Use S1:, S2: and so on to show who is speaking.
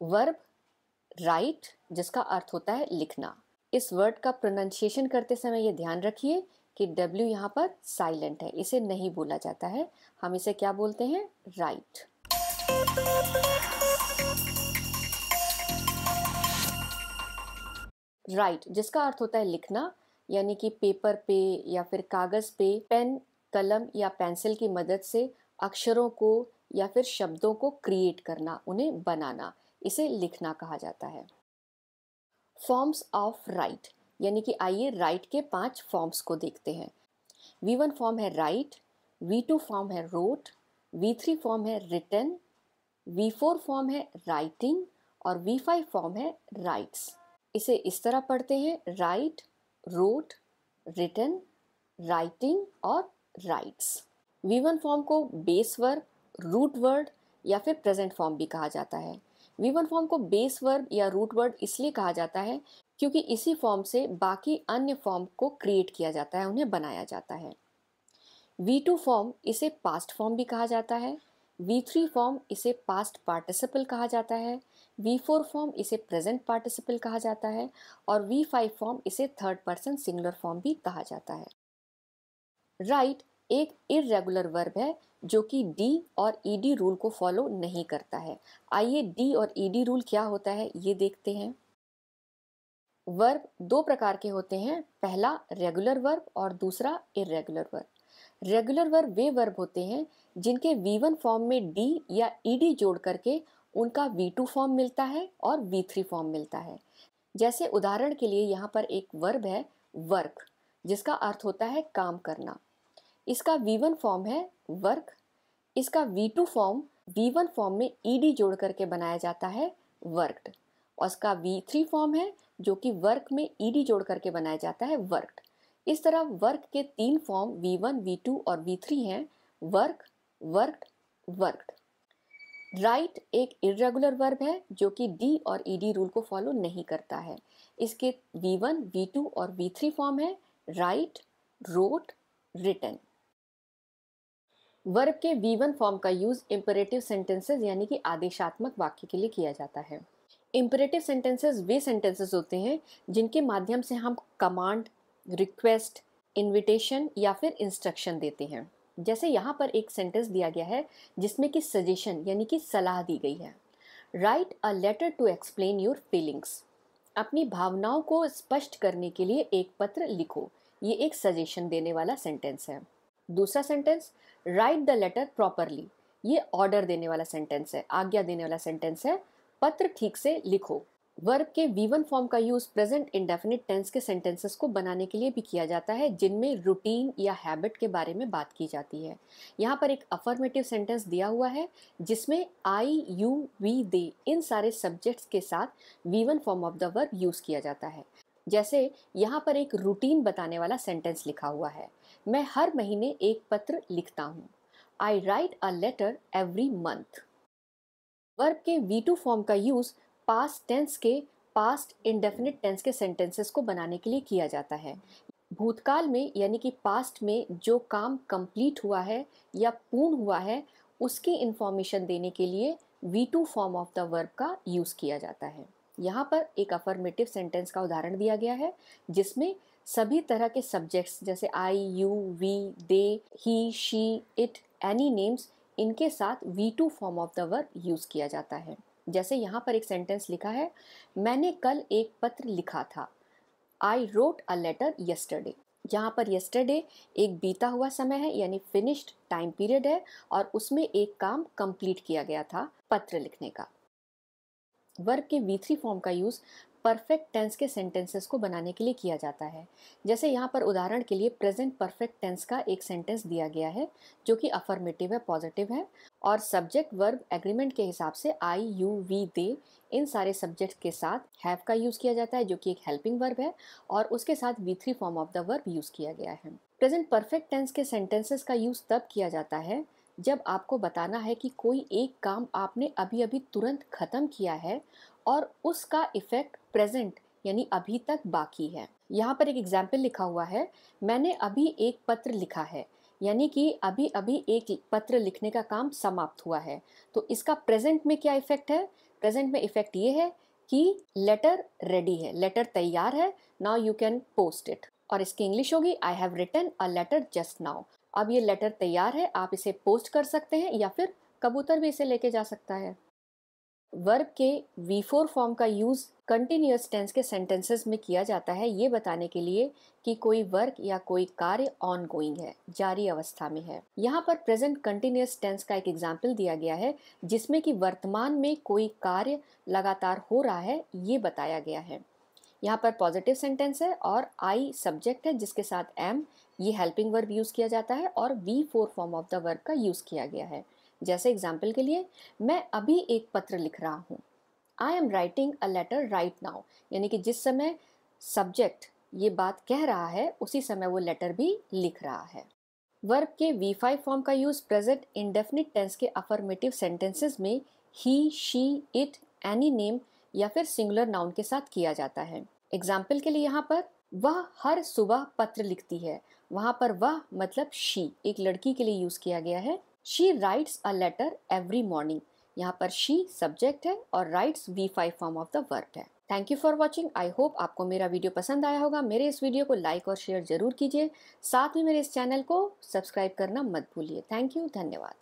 S1: Verb right, जिसका अर्थ होता है लिखना। इस वर्ड का प्रोनाउंसिएशन करते समय ये ध्यान रखिए कि W यहाँ पर साइलेंट है, इसे नहीं बोला जाता है। हम इसे क्या बोलते हैं? राइट। राइट जिसका अर्थ होता है लिखना, यानी कि पेपर पे या फिर कागज पे पेन, कलम या पेंसिल की मदद से अक्षरों को या फिर शब्दों को क्रिएट करना, उन्हें बनाना, इसे लिखना कहा जाता है। फॉर्म्स ऑफ राइट, यानी कि आइए राइट के 5 फॉर्म्स को देखते हैं। V1 फॉर्म है राइट, V2 फॉर्म है रोट, V3 फॉर्म है रिटन, V4 फॉर्म है राइटिंग और V5 फॉर्म है राइट्स। इसे इस तरह पढ़ते हैं, राइट, रोट, रिटन, राइटिंग और राइट्स। V1 फॉर्म को बेस वर्ब, रूट वर्ड या फिर प्रेजेंट फॉर्म भी कहा जाता है। V1 फॉर्म को बेस वर्ब या रूट वर्ड इसलिए कहा जाता है क्योंकि इसी फॉर्म से बाकी अन्य फॉर्म को क्रिएट किया जाता है, उन्हें बनाया जाता है। V2 फॉर्म इसे पास्ट फॉर्म भी कहा जाता है। V3 फॉर्म इसे पास्ट पार्टिसिपल कहा जाता है। V4 फॉर्म इसे प्रेजेंट पार्टिसिपल कहा जाता है और V5 फॉर्म इसे थर्ड पर्सन सिंगुलर फॉर्म भी कहा जाता है। राइट एक इर्रेगुलर वर्ब है जो कि डी और ईडी रूल को फॉलो नहीं करता है। आइए डी और ईडी रूल क्या होता है ये देखते हैं। वर्ब 2 प्रकार के होते हैं, पहला रेगुलर वर्ब और दूसरा इर्रेगुलर वर्ब। रेगुलर वर्ब वे वर्ब होते हैं जिनके V1 फॉर्म में डी या ईडी जोड़ करके उनका V2 फॉर्म मिलता है और V3 फॉर्म मिलता है। जैसे उदाहरण के लिए यहाँ पर एक वर्ब है वर्क, जिसका अर्थ होता है काम करना। इसका V1 फॉर्म है वर्क, इसका V2 फॉर्म V1 फॉर्म में ईडी जोड़ करके बनाया जाता है वर्कड, और इसका V3 फॉर्म है जो कि वर्क में ईडी जोड़ करके बनाया जाता है वर्कड। इस तरह वर्क के 3 फॉर्म V1, V2 और V3 हैं, वर्क, वर्कड, वर्कड। राइट एक इर्रेगुलर वर्ब है जो कि डी और ईडी रूल को फॉलो नहीं करता है। इसके V1, V2 और V3 फॉर्म है राइट, रोट, रिटन। वर्ब के V1 फॉर्म का यूज इंपेरेटिव सेंटेंसेस यानी कि आदेशात्मक वाक्य के लिए किया जाता है। इंपेरेटिव सेंटेंसेस वे सेंटेंसेस होते हैं जिनके माध्यम से हम कमांड, रिक्वेस्ट, इनविटेशन या फिर इंस्ट्रक्शन देते हैं। जैसे यहाँ पर एक सेंटेंस दिया गया है जिसमें कि सजेशन यानी कि सलाह दी गई है। Write a letter to explain your feelings, अपनी भावनाओं को स्पष्ट करने के लिए एक पत्र लिखो, ये एक सजेशन देने वाला सेंटेंस है। दूसरा sentence write the letter properly, ये ऑर्डर देने वाला सेंटेंस है, आज्ञा देने वाला सेंटेंस है, पत्र ठीक से लिखो। वर्ब के V1 फॉर्म का यूज प्रेजेंट इंडेफिनिट टेंस के सेंटेंसेस को बनाने के लिए भी किया जाता है जिनमें रूटीन या हैबिट के बारे में बात की जाती है। यहाँ पर एक अफर्मेटिव सेंटेंस दिया हुआ है जिसमें आई, यू, वी, दे इन सारे सब्जेक्ट्स के साथ V1 form of the verb use किया जाता है। जैसे यहाँ पर एक रूटीन बताने वाला सेंटेंस लिखा हुआ है, मैं हर महीने एक पत्र लिखता हूँ। I write a letter every month. Verb के V2 फॉर्म का यूज पास्ट टेंस के पास्ट इंडेफिनिट टेंस के सेंटेंसेस को बनाने के लिए किया जाता है। भूतकाल में यानी कि पास्ट में जो काम कंप्लीट हुआ है या पूर्ण हुआ है उसकी इंफॉर्मेशन देने के लिए V2 form of the verb का यूज किया जाता है। यहाँ पर एक अफर्मेटिव सेंटेंस का उदाहरण दिया गया है जिसमें सभी तरह के सब्जेक्ट्स जैसे I, you, we, they, he, she, it, any names इनके साथ V2 form of the verb use किया जाता है। जैसे यहाँ पर एक सेंटेंस लिखा है, मैंने कल एक पत्र लिखा था। I wrote a letter yesterday. जहाँ पर यस्टरडे एक बीता हुआ समय है यानी फिनिश्ड टाइम पीरियड है और उसमें एक काम कंप्लीट किया गया था पत्र लिखने का। वर्ब के V3 फॉर्म का यूज परफेक्ट टेंस के सेंटेंसेस को बनाने के लिए किया जाता है। जैसे यहाँ पर उदाहरण के लिए प्रेजेंट परफेक्ट टेंस का एक सेंटेंस दिया गया है जो कि अफर्मेटिव है, पॉजिटिव है और सब्जेक्ट वर्ब एग्रीमेंट के हिसाब से आई, यू, वी, दे इन सारे सब्जेक्ट के साथ हैव का यूज किया जाता है जो कि एक हेल्पिंग वर्ब है और उसके साथ V3 form of the verb use किया गया है। प्रेजेंट परफेक्ट टेंस के सेंटेंसेस का यूज तब किया जाता है जब आपको बताना है कि कोई एक काम आपने अभी अभी तुरंत खत्म किया है और उसका इफेक्ट प्रेजेंट यानी अभी तक बाकी है। यहाँ पर एक एग्जाम्पल लिखा हुआ है, मैंने अभी एक पत्र लिखा है, यानी कि अभी अभी एक पत्र लिखने का काम समाप्त हुआ है। तो इसका प्रेजेंट में क्या इफेक्ट है? प्रेजेंट में इफेक्ट ये है कि लेटर रेडी है, लेटर तैयार है, now you can post it. और इसकी इंग्लिश होगी I have written a letter just now. अब ये लेटर तैयार है, आप इसे पोस्ट कर सकते हैं या फिर कबूतर भी इसे लेके जा सकता है। वर्ब के V4 फॉर्म का यूज़ कंटिन्यूअस टेंस के सेंटेंसेस में किया जाता है ये बताने के लिए कि कोई वर्क या कोई कार्य ऑन गोइंग है, जारी अवस्था में है। यहाँ पर प्रेजेंट कंटिन्यूअस टेंस का एक एग्जाम्पल दिया गया है जिसमें कि वर्तमान में कोई कार्य लगातार हो रहा है ये बताया गया है। यहाँ पर पॉजिटिव सेंटेंस है और आई सब्जेक्ट है जिसके साथ एम, ये हेल्पिंग वर्ब यूज़ किया जाता है और V4 form of the verb का यूज़ किया गया है। जैसे एग्जाम्पल के लिए, मैं अभी एक पत्र लिख रहा हूँ। I am writing a letter right now, यानी कि जिस समय सब्जेक्ट ये बात कह रहा है उसी समय वो लेटर भी लिख रहा है। वर्ब के V5 फॉर्म का यूज प्रेजेंट इंडेफिनिट टेंस के अफर्मेटिव सेंटेंसेस में ही, शी, इट, एनी नेम या फिर सिंगुलर नाउन के साथ किया जाता है। एग्जाम्पल के लिए यहाँ पर वह हर सुबह पत्र लिखती है, वहां पर वह मतलब शी एक लड़की के लिए यूज किया गया है। She writes a letter every morning, यहाँ पर शी सब्जेक्ट है और writes V5 form of the verb है। Thank you for watching. I hope आपको मेरा वीडियो पसंद आया होगा। मेरे इस वीडियो को लाइक और शेयर जरूर कीजिए, साथ में मेरे इस चैनल को सब्सक्राइब करना मत भूलिए। थैंक यू, धन्यवाद।